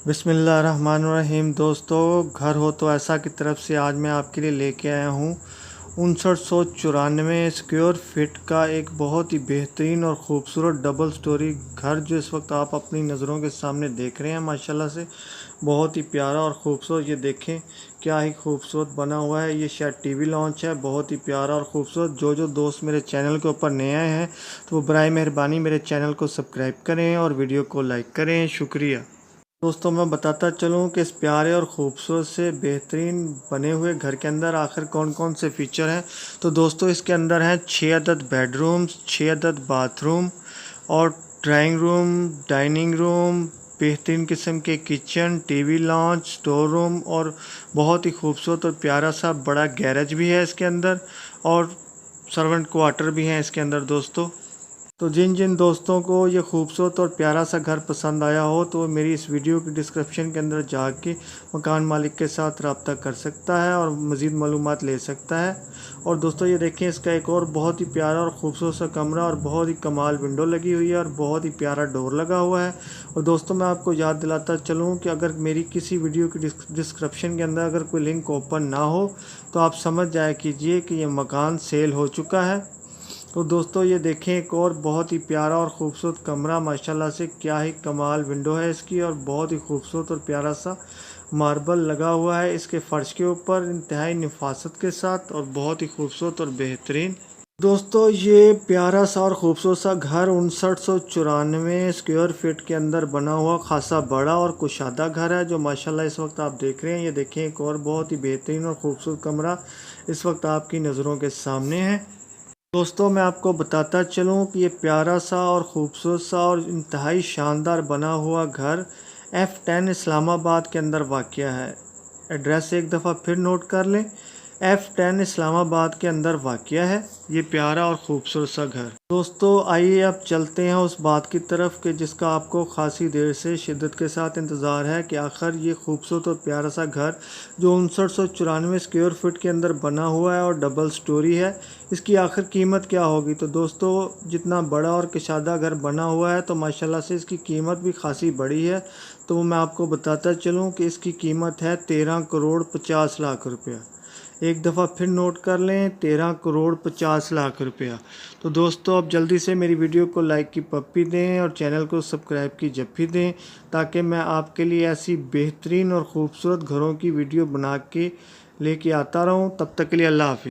बिस्मिल्लाहिर्रहमानिर्रहीम। दोस्तों, घर हो तो ऐसा की तरफ से आज मैं आपके लिए लेके आया हूँ 5994 स्क्वायर फीट का एक बहुत ही बेहतरीन और ख़ूबसूरत डबल स्टोरी घर, जो इस वक्त आप अपनी नज़रों के सामने देख रहे हैं। माशाल्लाह से बहुत ही प्यारा और ख़ूबसूरत, ये देखें क्या ही खूबसूरत बना हुआ है। ये शायद टीवी लॉन्च है। बहुत ही प्यारा और ख़ूबसूरत। जो दोस्त मेरे चैनल के ऊपर नए आए हैं तो वो बराए मेहरबानी मेरे चैनल को सब्सक्राइब करें और वीडियो को लाइक करें। शुक्रिया। दोस्तों, मैं बताता चलूं कि इस प्यारे और ख़ूबसूरत से बेहतरीन बने हुए घर के अंदर आखिर कौन कौन से फ़ीचर हैं। तो दोस्तों, इसके अंदर हैं 6 अदद बेडरूम्स, 6 अदद बाथरूम और ड्राइंग रूम, डाइनिंग रूम, बेहतरीन किस्म के kitchen, TV launch, store room और बहुत ही खूबसूरत और प्यारा सा बड़ा गैरेज भी है इसके अंदर, और सर्वेंट क्वार्टर भी हैं इसके अंदर। दोस्तों, तो जिन जिन दोस्तों को ये खूबसूरत और प्यारा सा घर पसंद आया हो तो मेरी इस वीडियो की डिस्क्रिप्शन के अंदर जाके मकान मालिक के साथ रब्ता कर सकता है और मज़ीद मालूमात ले सकता है। और दोस्तों, ये देखें, इसका एक और बहुत ही प्यारा और ख़ूबसूरत सा कमरा और बहुत ही कमाल विंडो लगी हुई है और बहुत ही प्यारा डोर लगा हुआ है। और दोस्तों, मैं आपको याद दिलाता चलूँ कि अगर मेरी किसी वीडियो की डिस्क्रिप्शन के अंदर अगर कोई लिंक ओपन ना हो तो आप समझ जाया कीजिए कि ये मकान सेल हो चुका है। तो दोस्तों, ये देखें, एक और बहुत ही प्यारा और ख़ूबसूरत कमरा। माशाल्लाह से क्या ही कमाल विंडो है इसकी और बहुत ही खूबसूरत और प्यारा सा मार्बल लगा हुआ है इसके फ़र्श के ऊपर इंतहाई नफासत के साथ और बहुत ही खूबसूरत और बेहतरीन। दोस्तों, ये प्यारा सा और ख़ूबसूरत सा घर 5994 स्क्वायर फीट के अंदर बना हुआ खासा बड़ा और कुशादा घर है, जो माशाल्लाह इस वक्त आप देख रहे हैं। ये देखें, एक और बहुत ही बेहतरीन और ख़ूबसूरत कमरा इस वक्त आपकी नज़रों के सामने है। दोस्तों, मैं आपको बताता चलूँ कि ये प्यारा सा और ख़ूबसूरत सा और इंतहाई शानदार बना हुआ घर F10 इस्लामाबाद के अंदर वाक़या है। एड्रेस एक दफ़ा फिर नोट कर लें, F10 इस्लामाबाद के अंदर वाक़या है ये प्यारा और ख़ूबसूरत सा घर। दोस्तों, आइए अब चलते हैं उस बात की तरफ कि जिसका आपको खासी देर से शिद्दत के साथ इंतज़ार है कि आखिर ये खूबसूरत और प्यारा सा घर जो 5994 स्क्वायर फीट के अंदर बना हुआ है और डबल स्टोरी है, इसकी आखिर कीमत क्या होगी। तो दोस्तों, जितना बड़ा और कशादा घर बना हुआ है तो माशाल्लाह से इसकी कीमत भी खासी बड़ी है। तो मैं आपको बताता चलूँ कि इसकी कीमत है 13 करोड़ 50 लाख रुपया। एक दफ़ा फिर नोट कर लें, 13 करोड़ 50 लाख रुपया। तो दोस्तों, अब जल्दी से मेरी वीडियो को लाइक की पप्पी दें और चैनल को सब्सक्राइब की जप्पी दें, ताकि मैं आपके लिए ऐसी बेहतरीन और ख़ूबसूरत घरों की वीडियो बना के लेके आता रहूं। तब तक के लिए अल्लाह हाफ़िज़।